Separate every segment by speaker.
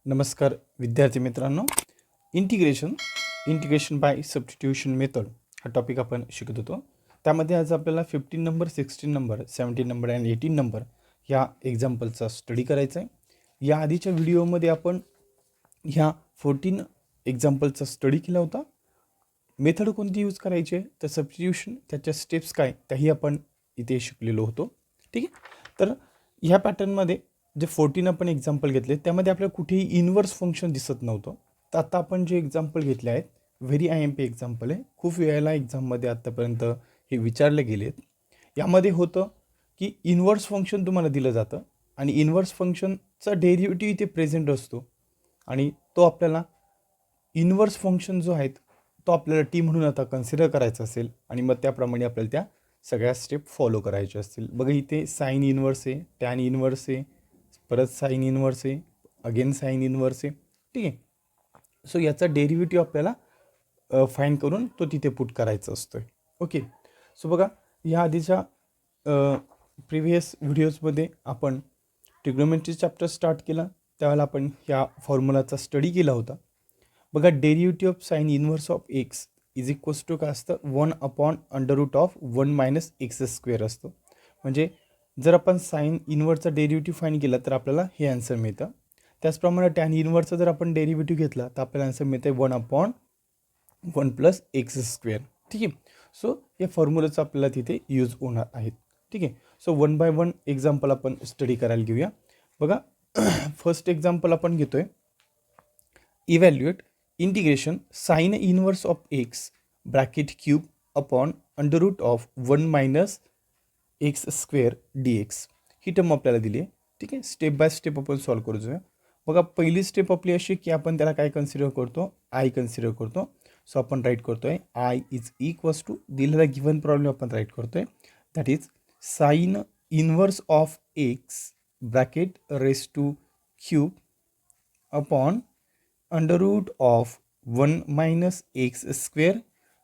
Speaker 1: नमस्कार विद्यार्थी मित्रांनो. इंटिग्रेशन बाय सबस्टिट्यूशन मेथड हा टॉपिक आपण शिकत होतो. त्यामध्ये आज आपल्याला 15 नंबर, 16 नंबर, 17 नंबर आणि 18 नंबर ह्या एक्झाम्पलचा स्टडी करायचा आहे. या आधीच्या व्हिडिओमध्ये आपण ह्या 14 एक्झाम्पलचा स्टडी केला होता. मेथड कोणती यूज करायची आहे, तर सबस्टिट्यूशन, त्याच्या स्टेप्स काय त्याही आपण इथे शिकलेलो होतो. ठीक आहे. तर ह्या पॅटर्नमध्ये जे 14 आपण एक्झाम्पल घेतले त्यामध्ये आपल्याला कुठेही इनवर्स फंक्शन दिसत नव्हतं. तर आता आपण जे एक्झाम्पल घेतले आहेत व्हेरी IMP एक्झाम्पल आहे. खूप वेळेला एक्झाममध्ये आत्तापर्यंत हे विचारले गेलेत. यामध्ये होतं की इनवर्स फंक्शन तुम्हाला दिलं जातं आणि इनवर्स फंक्शनचा डेरिव्हेटिव्ह इथे प्रेझेंट असतो आणि तो आपल्याला इनवर्स फंक्शन जो आहे तो आपल्याला टी म्हणून आता कन्सिडर करायचा असेल आणि मग त्याप्रमाणे आपल्याला त्या सगळ्या स्टेप फॉलो करायच्या असतील. बघा इथे साईन इनवर्स आहे, टॅन इनवर्स आहे, परत साईन इनवर्स आहे, अगेन साईन इनवर्स आहे. ठीक आहे. सो याचा डेरिव्हेटिव्ह आपल्याला फाईंड करून तो तिथे पुट करायचा असतो. ओके. सो बघा या आधीच्या प्रिव्हियस व्हिडिओजमध्ये आपण ट्रिग्नोमेट्री चॅप्टर स्टार्ट केला त्यावेळेला आपण ह्या फॉर्म्युलाचा स्टडी केला होता. बघा derivative of sine inverse of x is equals to काय असतं, 1/√1 - x² असतं. म्हणजे जर आपण साईन इनवर्सचा डेरिव्हेटिव्ह फाईंड केला तर आपल्याला हे आन्सर मिळतं. त्याचप्रमाणे टॅन इनवर्सचा जर आपण डेरिव्हेटिव्ह घेतला तर आपल्याला आन्सर मिळतं 1/1 + x². ठीक आहे. सो या फॉर्म्युलाचं आपल्याला तिथे यूज होणार आहेत. ठीक आहे. सो 1 बाय 1 एक्झाम्पल आपण स्टडी करायला घेऊया. बघा फर्स्ट एक्झाम्पल आपण घेतोय. Evaluate integration sign inverse of x bracket cube upon √1 - x² dx he term आपल्याला दिली आहे. ठीक आहे. स्टेप बाय स्टेप आपण सॉल्व करू जाऊया. बघा पहिली स्टेप आपली अशी की आपण त्याला काय कन्सिडर करतो, आय कन्सिडर करतो. सो आपण राईट करतोय आय इज इक्वल्स टू दिलेला गिव्हन प्रॉब्लेम आपण राईट करतोय that is sine inverse of x bracket raise two cube upon √1 - x²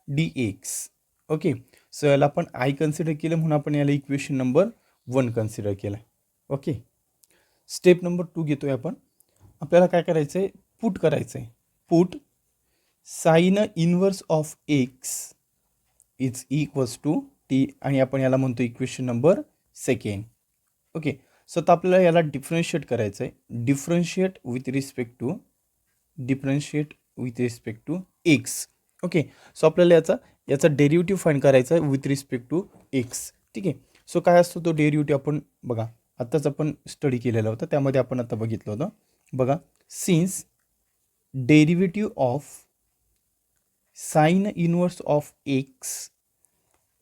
Speaker 1: dx. Okay. So याला आपण आय कन्सिडर केलं म्हणून आपण याला इक्वेशन नंबर 1 कन्सिडर केलं. ओके. स्टेप नंबर 2 घेतोय आपण. आपल्याला काय करायचं आहे, पुट करायचं आहे. Put sine inverse of x is equals to t आणि आपण याला म्हणतो इक्वेशन नंबर 2. ओके. सो आता आपल्याला याला डिफरन्शिएट करायचं आहे. Differentiate with respect to x. Okay. So आपल्याला याचा डेरिव्हेटिव्ह फाईंड करायचा आहे विथ रिस्पेक्ट टू एक्स. ठीक आहे. सो काय असतो तो डेरिव्हेटिव्ह आपण बघा आत्ताच आपण स्टडी केलेला होता त्यामध्ये आपण आता बघितलं होतं. बघा since derivative of sine inverse of x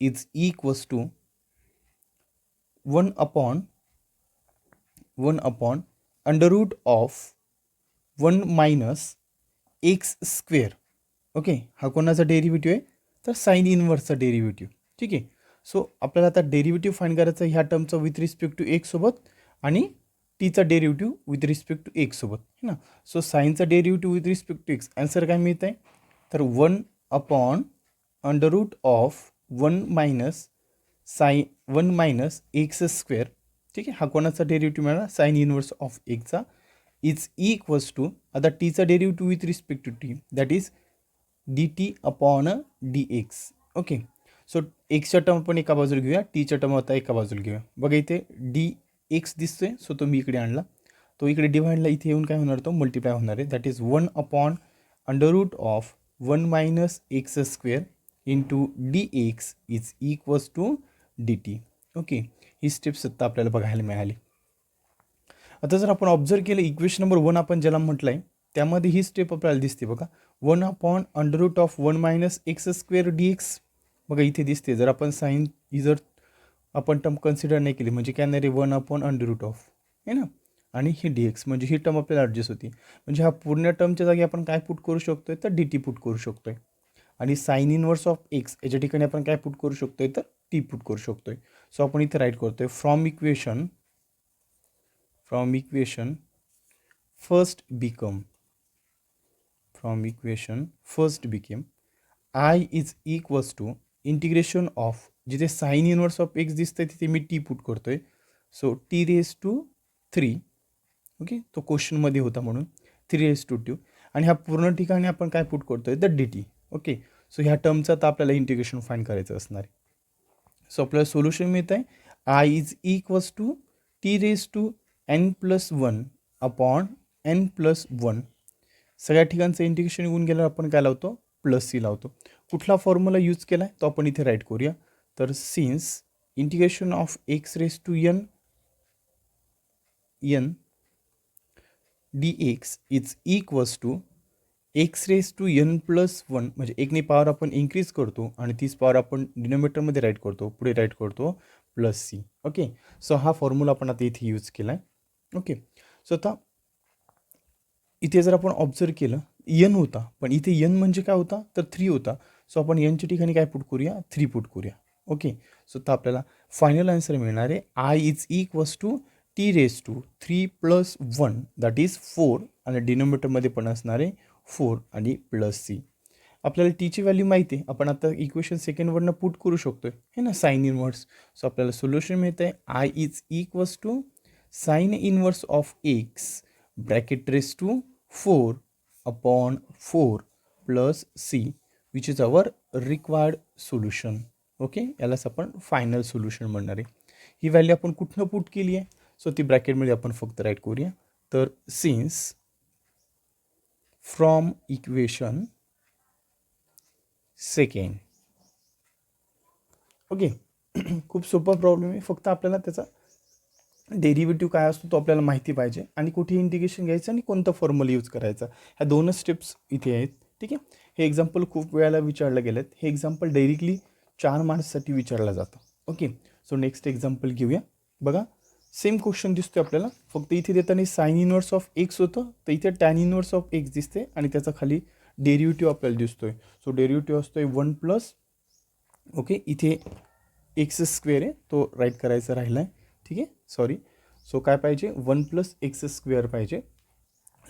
Speaker 1: is equals to 1/√1 - x². Okay. हा कोणाचा डेरिव्हेटिव्ह आहे, तर साइन इनवर्सचा डेरिव्हेटिव्ह. ठीक आहे. सो आपल्याला आता डेरिव्हेटिव्ह फाईंड करायचं ह्या टर्मचा विथ रिस्पेक्ट टू एक्स सोबत आणि टीचा derivative with respect to X सोबत है ना. सो साईनचा derivative with respect to X answer काय मिळत आहे, तर 1/√1 - x². ठीक आहे. हा कोणाचा डेरिव्हेटिव्ह मिळाला, साइन इनवर्स ऑफ एक्सचा इज इक्वल्स टू आता टीचा derivative with respect to t that is dt/dx. Okay. So एक्सच्या टर्म आपण एका बाजूला घेऊया, टीच्या टर्म आता एका बाजूला घेऊया. बघा इथे dx दिसतोय, सो तो मी इकडे आणला. तो इकडे डिवाइडला इथे येऊन काय होणार, तो मल्टिप्लाय होणार आहे. That is 1/√1 - x² into dx is equals to dt. Okay. ही स्टेप्स आत्ता आपल्याला बघायला मिळाली. आता जर आपण ऑब्झर्व केलं इक्वेशन नंबर 1 आपण ज्याला म्हटलं आहे त्यामध्ये ही स्टेप आपल्याला दिसते. बघा 1/√1 - x² dx. बघा इथे दिसते. जर आपण साईन ही जर आपण टर्म कन्सिडर नाही केली म्हणजे काय नाही रे, 1/√1 आहे ना, आणि ही dx म्हणजे ही टर्म आपल्याला ॲडजस्ट होती. म्हणजे हा पूर्ण टर्मच्या जागी आपण काय पुट करू शकतोय, तर dt पुट करू शकतोय. आणि साइन इनवर्स ऑफ एक्स याच्या ठिकाणी आपण काय पुट करू शकतोय, तर टी पुट करू शकतोय. सो आपण इथे राईट करतोय from equation first become I is equals to integration of जिथे साइन इनवर्स ऑफ एक्स दिसतंय तिथे मी टी पुट करतोय. So t⁻³ okay. तो क्वेश्चनमध्ये होता म्हणून 3/2 आणि ह्या पूर्ण ठिकाणी आपण काय पुट करतोय तर dt. ओके, सो ह्या टर्मचं आता आपल्याला इंटिग्रेशन फाईंड करायचं असणार आहे. सो आपल्याला सोल्युशन मिळत आहे I is equals to t⁻n+1 upon n+1. सगळ्या ठिकाणचं इंटिग्रेशन निघून गेल्यावर आपण काय लावतो +c लावतो. कुठला फॉर्म्युला यूज केला आहे तो आपण इथे राईट करूया. तर since integration of x⁻n dx is equals to x⁻n+1 म्हणजे एकने पॉवर आपण इन्क्रीज करतो आणि तीच पॉवर आपण डिनोमिनेटरमध्ये राईट करतो, पुढे राईट करतो +c. ओके, सो हा फॉर्म्युला आपण आता इथे यूज केला आहे. ओके, सो आता इथे जर आपण ऑब्झर्व केलं n होता, पण इथे n म्हणजे काय होता तर 3 होता. सो आपण nच्या ठिकाणी काय पुट करूया 3 पुट करूया. ओके, सो आता आपल्याला फायनल आन्सर मिळणार आहे I is equals to t⁻3+1 that is 4 आणि डिनोमिनेटरमध्ये पण असणार आहे 4 आणि +c. आपल्याला टीची व्हॅल्यू माहिती आहे, आपण आता इक्वेशन सेकंडवरनं पुट करू शकतोय हे ना साइन इनवर्स. सो आपल्याला सोल्युशन मिळतं आहे I is equals to sine inverse of x bracket raise to 4 upon 4 plus c which is our required solution. Okay, यालाच आपण फायनल सोल्युशन म्हणणार आहे. ही व्हॅल्यू आपण कुठनं पुट केली आहे सो ती ब्रॅकेटमध्ये आपण फक्त राईट करूया. तर since from equation second. Okay, खूप सोपा प्रॉब्लेम आहे, फक्त आपल्याला त्याचा डेरिव्हेटिव्ह काय असतो तो आपल्याला माहिती पाहिजे आणि कुठे इंटिग्रेशन घ्यायचं आणि कोणता फॉर्म्युला यूज करायचा ह्या दोनच स्टेप्स इथे आहेत. ठीक आहे, हे एक्झाम्पल खूप वेळाला विचारलं गेलं आहे. हे एक्झाम्पल डायरेक्टली 4 मार्क्ससाठी विचारलं जातं. ओके, सो नेक्स्ट एक्झाम्पल घेऊया. बघा सेम क्वेश्चन दिसतोय आपल्याला, फक्त इथे देताना साइन इनवर्स ऑफ एक्स होतं तर इथे टॅन इनवर्स ऑफ एक्स दिसते आणि त्याचा खाली डेरिव्हेटिव्ह आपल्याला दिसतोय. सो डेरिव्हेटिव्ह असतोय 1 प्लस ओके इथे x² आहे तो राईट करायचा राहिला आहे. ठीक आहे, सॉरी. सो काय पाहिजे 1 + x² पाहिजे.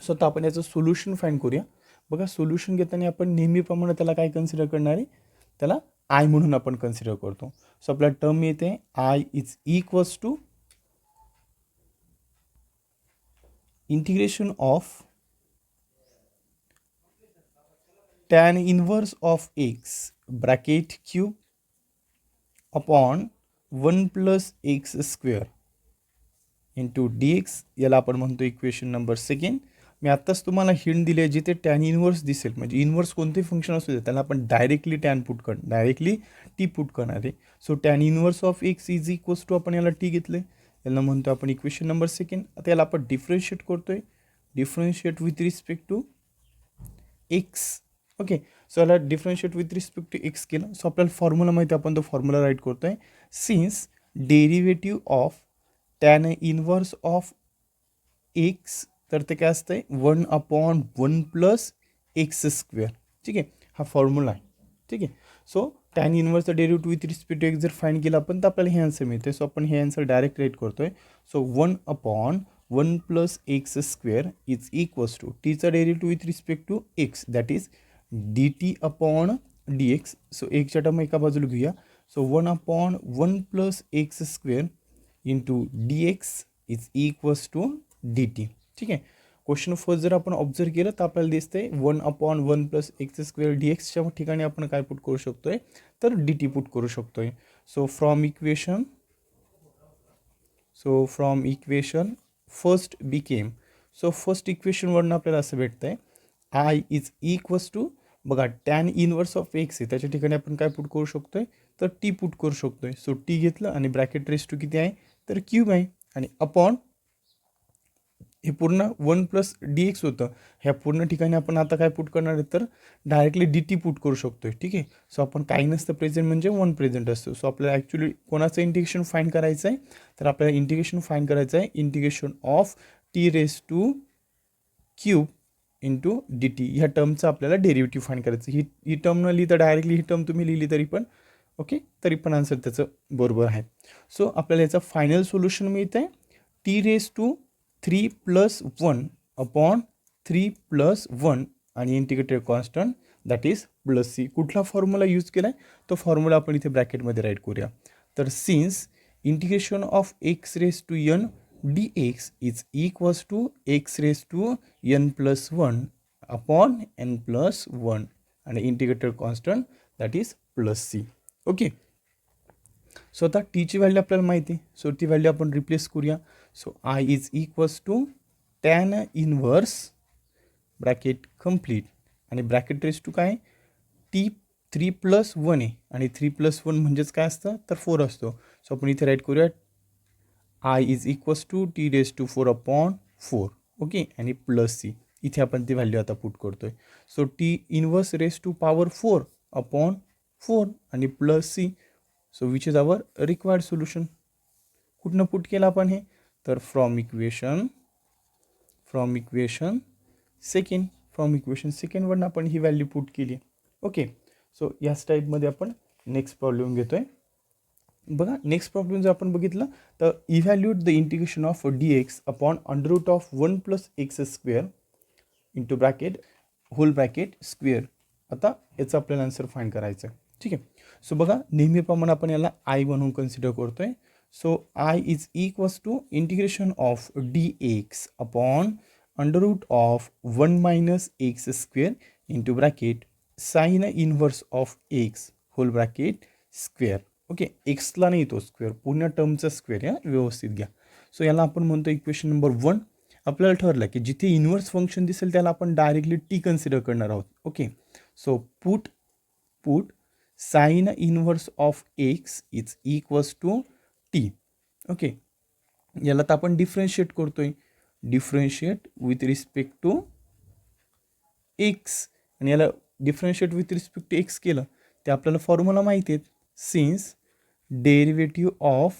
Speaker 1: सो आता आपण याचं सोल्युशन फाईंड करूया. बघा सोल्युशन घेताना आपण नेहमीप्रमाणे त्याला काय कन्सिडर करणार आहे, त्याला I म्हणून आपण कन्सिडर करतो. सो आपल्याला टर्म येते I is equals to integration of tan inverse of x bracket cube upon 1 + x² into dx. याला आपण म्हणतो इक्वेशन नंबर सेकंड. मी आत्ताच तुम्हाला हिंट दिली आहे, जिथे टॅन इनवर्स दिसेल म्हणजे इनवर्स कोणतेही फंक्शन असू दे त्याला आपण डायरेक्टली डायरेक्टली टी पुट करणार आहे. So tan inverse of x is equals to आपण याला टी घेतले, याला म्हणतो आपण इक्वेशन नंबर सेकंड. आता याला आपण डिफरन्शिएट करतोय, differentiate with respect to x. Okay, so याला differentiate with respect to x केलं. सो आपल्याला फॉर्म्युला माहिती आहे, आपण तो फॉर्म्युला राईट करतोय. Since derivative of tan inverse of x तर ते काय असतंय 1/1 + x². ठीक आहे, हा फॉर्म्युला आहे. ठीक आहे, सो टॅन इनवर्सचा derivative with respect to x जर फाईंड केला आपण तर आपल्याला हे आन्सर मिळते. सो आपण हे आन्सर डायरेक्ट राईट करतोय. So 1/1 + x² is equals to टीचा derivative with respect to x that is dt/dx. So एकच्या टर्म एका बाजूला घेऊया. So 1/1 + x² into dx is equals to dt. ठीक आहे, क्वेश्चन फर्स्ट जर आपण ऑब्झर्व केलं तर आपल्याला दिसतंय 1/1 + x² dxच्या ठिकाणी आपण काय पुट करू शकतोय तर dt पुट करू शकतोय. So from equation first became. So first इक्वेशनवरनं आपल्याला असं भेटतंय I इज इक्वल्स टू बघा टॅन इनवर्स ऑफ x आहे त्याच्या ठिकाणी आपण काय पुट करू शकतोय तर टी पुट करू शकतोय. सो टी घेतलं आणि ब्रॅकेट रेस टू किती आहे तर क्यूब आहे आणि अपॉन हे पूर्ण 1 + dx होतं. ह्या पूर्ण ठिकाणी आपण आता काय पुट करणार आहे तर डायरेक्टली dt पुट करू शकतोय. ठीक आहे, सो आपण काही नसतं प्रेझेंट म्हणजे 1 प्रेझेंट असतो. सो आपल्याला ॲक्च्युली कोणाचं इंटिग्रेशन फाईंड करायचं आहे तर आपल्याला इंटिग्रेशन फाईंड करायचं आहे integration of t⁻³ into dt. ह्या टर्मचं आपल्याला डेरिव्हेटिव्ह फाईंड करायचं. ही टर्म न लिहिता डायरेक्टली ही टर्म तुम्ही लिहिली तरी पण ओके, तरी पण आन्सर त्याचं बरोबर आहे. सो आपल्याला याचं फायनल सोल्युशन मिळतं आहे t⁻³ + 1 अपॉन 3 + 1 आणि integrated constant that is +c. कुठला फॉर्म्युला यूज केला आहे तो फॉर्म्युला आपण इथे ब्रॅकेटमध्ये राईट करूया. तर since integration of x⁻n dx is equals to x raise to n plus 1 upon n plus 1 आणि integrated constant that is plus c. Okay, so आता टीची व्हॅल्यू आपल्याला माहिती आहे, सो ती व्हॅल्यू आपण रिप्लेस करूया. So I is equals to tan inverse bracket complete आणि ब्रॅकेट रेस टू काय टी 3 प्लस 1 आहे आणि 3 प्लस 1 म्हणजेच काय असतं तर 4 असतो. सो आपण इथे राईट करूया I is equals to t raise to 4 upon 4. Okay, आणि प्लस सी इथे आपण ती व्हॅल्यू आता पुट करतोय. So t inverse raise to power 4 upon 4 आणि plus c. So which is our required solution. कुठनं पुट केलं आपण हे तर फ्रॉम इक्वेशन सेकंडवरनं आपण ही व्हॅल्यू पुट केली. ओके, सो याच टाईपमध्ये आपण नेक्स्ट प्रॉब्लेम घेतोय. बघा नेक्स्ट प्रॉब्लेम जर आपण बघितलं तर evaluate the integration of d x upon under root of 1 plus x square into bracket whole bracket square. आता याचा आपल्याला आन्सर फाइंड करायचं आहे. ठीक आहे, सो बघा नेहमीप्रमाणे आपण याला आय म्हणून कन्सिडर करतोय. So I is equals to integration of d x upon under root of 1 minus x square into bracket sine inverse of x whole bracket square. Okay, एक्सला नाही तो स्क्वेअर, पूर्ण टर्मचा स्क्वेअर या व्यवस्थित घ्या. सो याला आपण म्हणतो इक्वेशन नंबर 1. आपल्याला ठरलं की जिथे इन्व्हर्स फंक्शन दिसेल त्याला आपण डायरेक्टली टी कन्सिडर करणार आहोत. Okay, so put sine inverse of x is equals to t. Okay, याला तर आपण डिफरन्शिएट करतोय, differentiate with respect to x आणि याला differentiate with respect to x केलं ते आपल्याला फॉर्म्युला माहिती आहेत. Since derivative of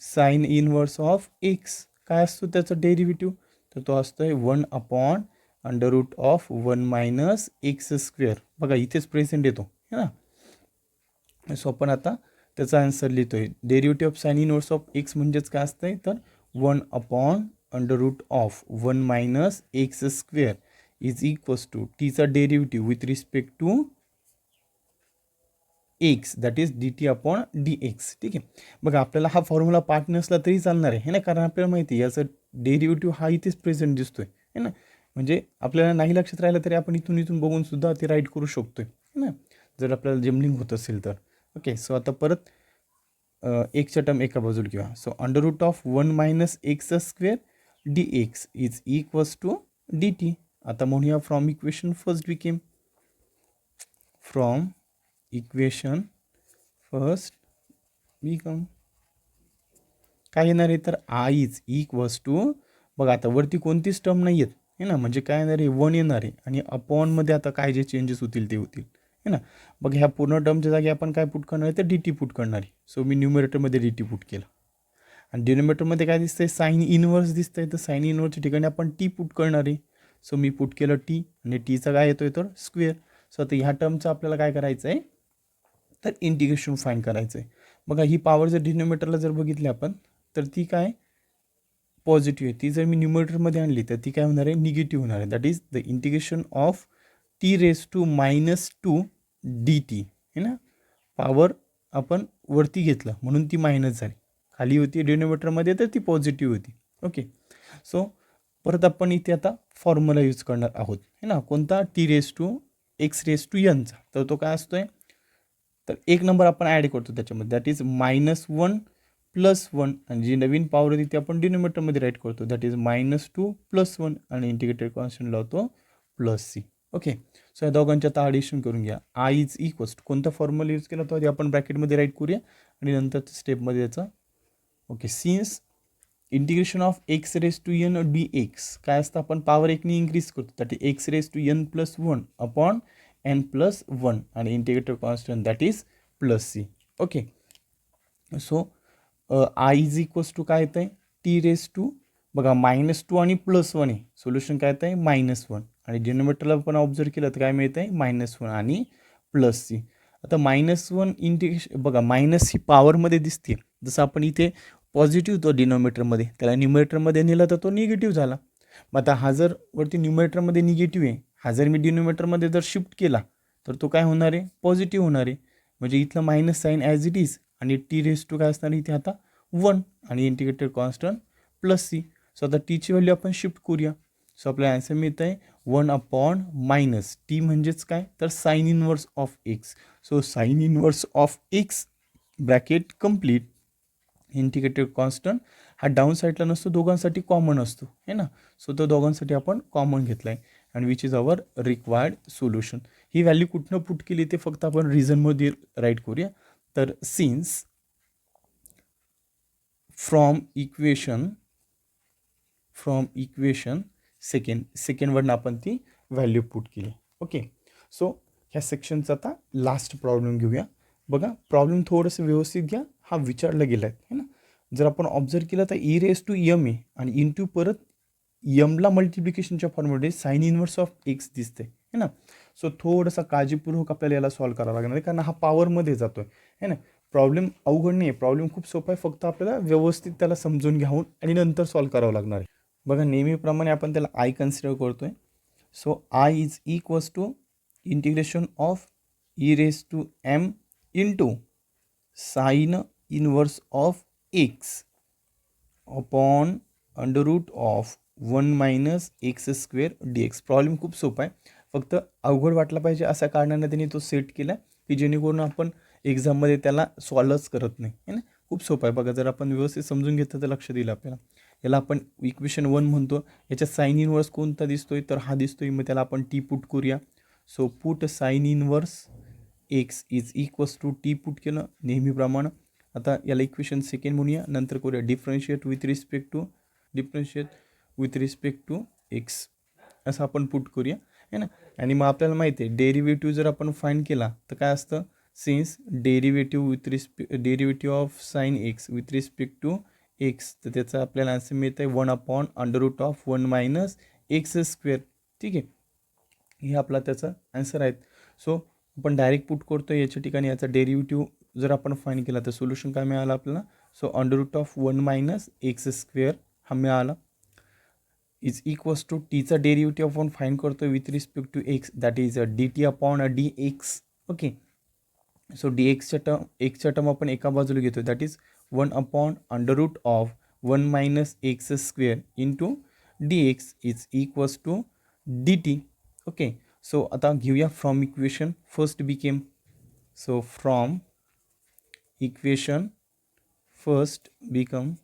Speaker 1: sine inverse of x काय असतो त्याचा डेरिव्हेटिव्ह तर तो असतोय 1 upon under root of 1 minus x square. बघा इथेच प्रेझेंट येतो है ना. सो आपण आता त्याचा आन्सर लिहितोय. Derivative of sine inverse of x म्हणजेच काय असतंय तर 1 upon under root of 1 minus x square is equals to टीचा derivative with respect to x that is d t upon d x. ठीक आहे, बघा आपल्याला हा फॉर्म्युला पाठ नसला तरी चालणार आहे ना, कारण आपल्याला माहिती आहे याचा डेरिव्हेटिव्ह हा इथेच प्रेझेंट दिसतोय है ना. म्हणजे आपल्याला नाही लक्षात राहिलं तरी आपण इथून बघून सुद्धा ते राईट करू शकतोय है ना, जर आपल्याला जमलिंग होत असेल तर. ओके, सो आता परत एक्सच्या टर्म एका बाजूला किंवा so under root of 1 minus x square d x is equals to d t. आता म्हणूया from equation first became from equation first become काय येणार आहे तर आय इज इक्वल्स टू बघा आता वरती कोणतीच टर्म नाही आहेत है ना, म्हणजे काय येणार आहे 1 येणार आहे आणि अपॉनमध्ये आता काय जे चेंजेस होतील ते होतील है ना. बघ ह्या पूर्ण टर्मच्या जागी आपण काय पुट करणार आहे तर डी टी पुट करणार आहे. सो मी न्यूमरेटरमध्ये डी टी पुट केलं आणि डिनोमिनेटरमध्ये काय दिसतंय साइन इनवर्स दिसतंय तर साइन इनवर्सच्या ठिकाणी आपण टी पुट करणार आहे. सो मी पुट केलं टी आणि टीचा काय येतोय तर स्क्वेअर. सो आता ह्या टर्मचं आपल्याला काय करायचं आहे तर इंटिग्रेशन फाइंड करायचं आहे. बघा ही पॉवर जर डिनोमिनेटरला जर बघितली आपण तर ती काय पॉझिटिव्ह आहे, ती जर मी न्यूमरेटरमध्ये आणली तर ती काय होणार आहे निगेटिव्ह होणार आहे. That is the integration of t raise to -2 d t है ना. पॉवर आपण वरती घेतलं म्हणून ती मायनस झाली, खाली होती डिनोमिनेटरमध्ये तर ती पॉझिटिव्ह होती. ओके, सो परत आपण इथे आता फॉर्म्युला यूज करणार आहोत है ना. कोणता t raise to x raise to एनचा, तर तो काय असतोय तर एक नंबर आपण ॲड करतो त्याच्यामध्ये दॅट इज -1 + 1 आणि जी नवीन पॉवर होती ती आपण डिनोमिनेटरमध्ये राईट करतो दॅट इज -2 + 1 आणि इंटिग्रेटेड कॉन्स्टंट लावतो +c. ओके, सो या दोघांच्या आता ॲडिशन करून घ्या. आय इज इक्वल्स टू कोणता फॉर्म्युला यूज केला तो आधी आपण ब्रॅकेटमध्ये राईट करूया आणि नंतर स्टेपमध्ये याचा okay. Since integration of x raise to n d x काय असतं आपण पॉवर 1ने इन्क्रीज करतो that is x raise to n + 1 upon n + 1 आणि integrated constant that is +c. Okay, so I is equals to काय येतं आहे T raise to बघा -2 आणि +1 आहे. सोल्युशन काय येतं आहे -1 आणि डिनोमिनेटरला पण ऑब्झर्व केलं तर काय मिळतं आहे -1 आणि +c. आता -1 इंटिग्रेशन बघा मायनस ही पॉवरमध्ये दिसते, जसं आपण इथे पॉझिटिव्ह तो डिनोमिनेटरमध्ये त्याला न्यूमरेटरमध्ये नेला तर तो निगेटिव्ह झाला. मग आता हा जर वरती न्यूमरेटरमध्ये निगेटिव्ह आहे, हा जर मी डिनोमिनेटरमध्ये जर शिफ्ट केला तर तो काय होणार आहे पॉझिटिव्ह होणार आहे. म्हणजे इथलं minus sine as it is आणि टी रेस टू काय असणार इथे आता 1 आणि integrated constant plus c. So आता टीची व्हॅल्यू आपण शिफ्ट करूया. सो आपल्याला आन्सर मिळतं आहे 1/- टी म्हणजेच काय तर sign inverse of x. So sine inverse of x bracket complete. Integrated constant हा डाऊन साईडला नसतो, दोघांसाठी कॉमन असतो है ना. सो तो दोघांसाठी आपण कॉमन घेतला आहे आणि which is our required solution. He value कुठनं पुट केली ते फक्त आपण रिझनमध्ये राईट करूया. तर सिन्स फ्रॉम इक्वेशन सेकंडवरनं आपण ती व्हॅल्यू पुट केली. ओके. सो ह्या सेक्शनचा आता लास्ट प्रॉब्लेम घेऊया. बघा प्रॉब्लेम थोडंसं व्यवस्थित घ्या. हा विचारला गेला आहे ना. जर आपण ऑब्झर्व केलं तर e⁻m आहे आणि इंटू परत यमला मल्टिप्लिकेशनच्या फॉर्ममध्ये साइन इनवर्स ऑफ एक्स दिसते है ना. सो थोडंसं काळजीपूर्वक आपल्याला याला सॉल्व करावं लागणार आहे कारण हा पॉवरमध्ये जातो आहे है ना. प्रॉब्लेम अवघड नाही आहे, प्रॉब्लेम खूप सोपा आहे, फक्त आपल्याला व्यवस्थित त्याला समजून घ्यावून आणि नंतर सॉल्व करावं लागणार आहे. बघा नेहमीप्रमाणे आपण त्याला आय कन्सिडर करतो आहे. So I is equals to integration of e⁻m into sine inverse of x upon under root of 1 - x² dx. Problem खूप सोपा आहे, फक्त अवघड वाटला पाहिजे अशा कारणाने त्यांनी तो सेट केला की जेणेकरून आपण एक्झाममध्ये त्याला सॉल्वच करत नाही है ना. खूप सोपा आहे बघा, जर आपण व्यवस्थित समजून घेतलं तर लक्ष दिलं आपल्याला. याला आपण इक्वेशन 1 म्हणतो. याच्यात साइन इनवर्स कोणता दिसतोय तर हा दिसतोय, मग त्याला आपण टी पुट करूया. So put sine inverse x is equals to t put केलं नेहमीप्रमाणे. आता याला इक्वेशन सेकंड म्हणूया, नंतर करूया differentiate with respect to x असं आपण पुट करूया है ना. आणि मग आपल्याला माहिती आहे डेरिव्हेटिव्ह जर आपण फाइंड केला तर काय असतं, since derivative of sine x with respect to x, तर त्याचा आपल्याला आन्सर मिळतं आहे 1/√1 - x². ठीक आहे, हे आपला त्याचा आन्सर आहेत. सो आपण डायरेक्ट पुट करतो याच्या ठिकाणी याचा डेरिव्हेटिव्ह जर आपण फाइंड केला तर सोल्युशन काय मिळालं आपल्याला. So under root of 1 - x² हा मिळाला इज इक्वल्स टू टीचा डेरिव्हेटिव्ह आपण फाइंड करतो with respect to x, that is dt/dx. Okay. So एक्सच्या टर्म आपण एका बाजूला घेतो, that is 1/√1 - x² into dx is equals to dt. Okay. So आता घेऊया from equation first became. So from equation first become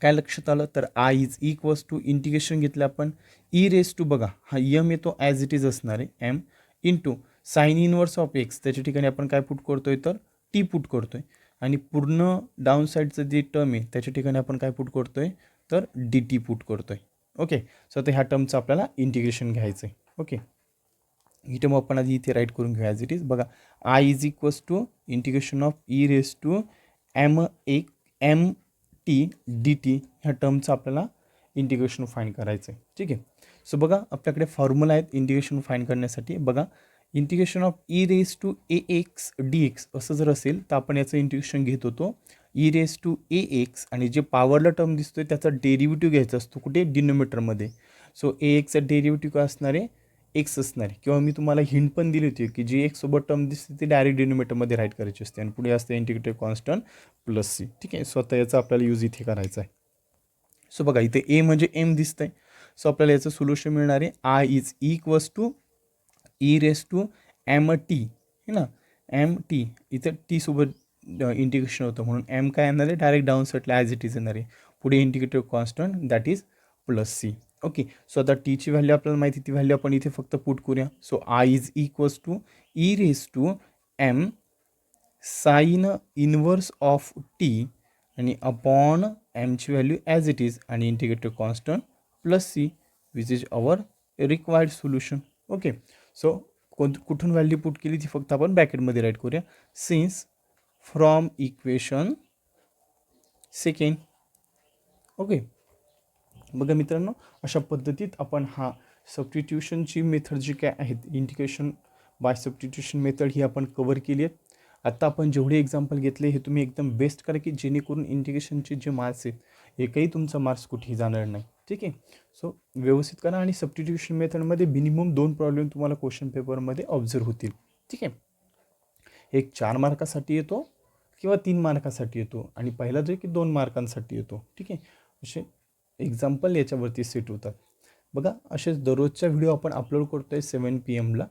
Speaker 1: काय लक्षात आलं तर I is equals to integration घेतलं आपण e⁻, बघा हा यम येतो ॲज इट इज असणार आहे m into sine inverse of x, त्याच्या ठिकाणी आपण काय पुट करतोय तर टी पुट करतोय आणि पूर्ण डाऊन साईडचं जे टर्म आहे त्याच्या ठिकाणी आपण काय पुट करतोय तर डी टी पुट करतोय. ओके. सो आता ह्या टर्मचं आपल्याला इंटिग्रेशन घ्यायचं आहे. ओके. ही टर्म आपण आधी इथे राईट करून घेऊ ॲज इट इज. बघा I is equals to integration of e⁻m t d t ह्या टर्मचं आपल्याला इंटिग्रेशन फाइंड करायचं आहे. ठीक आहे. सो बघा आपल्याकडे फॉर्म्युला आहेत इंटिग्रेशन फाइंड करण्यासाठी. बघा इंटिग्रेशन ऑफ e⁻ax dx असं जर असेल तर आपण याचं इंटिग्रेशन घेत होतो e⁻ax आणि जे पॉवरला टर्म दिसतोय त्याचा डेरिव्हेटिव्ह घ्यायचा असतो कुठे डिनोमिनेटरमध्ये. सो axचा डेरिव्हेटिव्ह काय असणार आहे एक्स असणार आहे, किंवा मी तुम्हाला हिंट पण दिली होती की जी एक्स सोबत टर्म दिसते ती डायरेक्ट डिनोमिनेटरमध्ये राईट करायची असते आणि पुढे असते इंटिग्रेटेड कॉन्स्टंट प्लस सी. ठीक आहे. सो आता याचा आपल्याला यूज इथे करायचा आहे. सो बघा इथे ए म्हणजे एम दिसतंय. सो आपल्याला याचं सोल्युशन मिळणार आहे I is equals to e⁻m t है ना. एम टी इथं टी सोबत इंटिग्रेशन होतं म्हणून एम काय येणार आहे डायरेक्ट डाऊन साईडला ॲज इट इज येणार आहे. पुढे integrated constant that is plus c. Okay. So आता टीची व्हॅल्यू आपल्याला माहिती, ती व्हॅल्यू आपण इथे फक्त पुट करूया. So I is equals to e⁻m sine inverse of t आणि अपॉन एमची व्हॅल्यू ॲज इट इज आणि integrated constant plus c which is our required solution. Okay. So कुठून व्हॅल्यू पुट केली ती फक्त आपण ब्रॅकेटमध्ये राईट करूया. Since from equation second. Okay. बघा मित्रांनो अशा पद्धतीत आपण हा सबस्टिट्यूशनची मेथड जी काय आहेत इंटिग्रेशन बाय सबस्टिट्यूशन मेथड ही आपण कवर केली आहेत. आत्ता आपण जेवढे एक्झाम्पल घेतले हे तुम्ही एकदम बेस्ट करा की जेणेकरून इंटिग्रेशनचे जे मार्क्स आहेत एकही तुमचा मार्क्स कुठेही जाणार नाही. ठीक आहे. सो व्यवस्थित करा आणि सबस्टिट्यूशन मेथडमध्ये मिनिमम 2 प्रॉब्लेम तुम्हाला क्वेश्चन पेपरमध्ये ऑब्झर्व होतील. ठीक आहे. एक 4 मार्कासाठी येतो किंवा 3 मार्कासाठी येतो आणि पहिला जो आहे की 2 मार्कांसाठी येतो. ठीक आहे. असे एक्झाम्पल याच्यावरती सेट होतात. बघा असेच दररोजच्या व्हिडिओ आपण अपलोड करतो आहे 7 PM.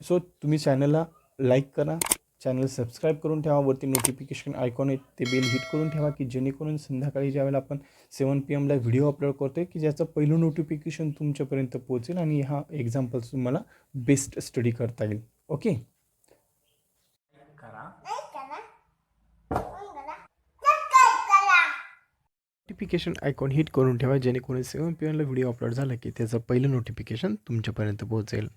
Speaker 1: सो तुम्ही चॅनलला लाईक करा, चॅनल सबस्क्राईब करून ठेवा, वरती नोटिफिकेशन आयकॉन आहे ते बेल हिट करून ठेवा की जेणेकरून संध्याकाळी ज्यावेळेला आपण 7 PM व्हिडिओ अपलोड करतो आहे की ज्याचं पहिलं नोटिफिकेशन तुमच्यापर्यंत पोहोचेल आणि हा एक्झाम्पल्स तुम्हाला बेस्ट स्टडी करता येईल. ओके. नोटिफिकेशन आयकॉन हिट करून ठेवा जेणेकरून 7 PM व्हिडिओ अपलोड झाला की त्याचं पहिलं नोटिफिकेशन तुमच्यापर्यंत पोहोचेल.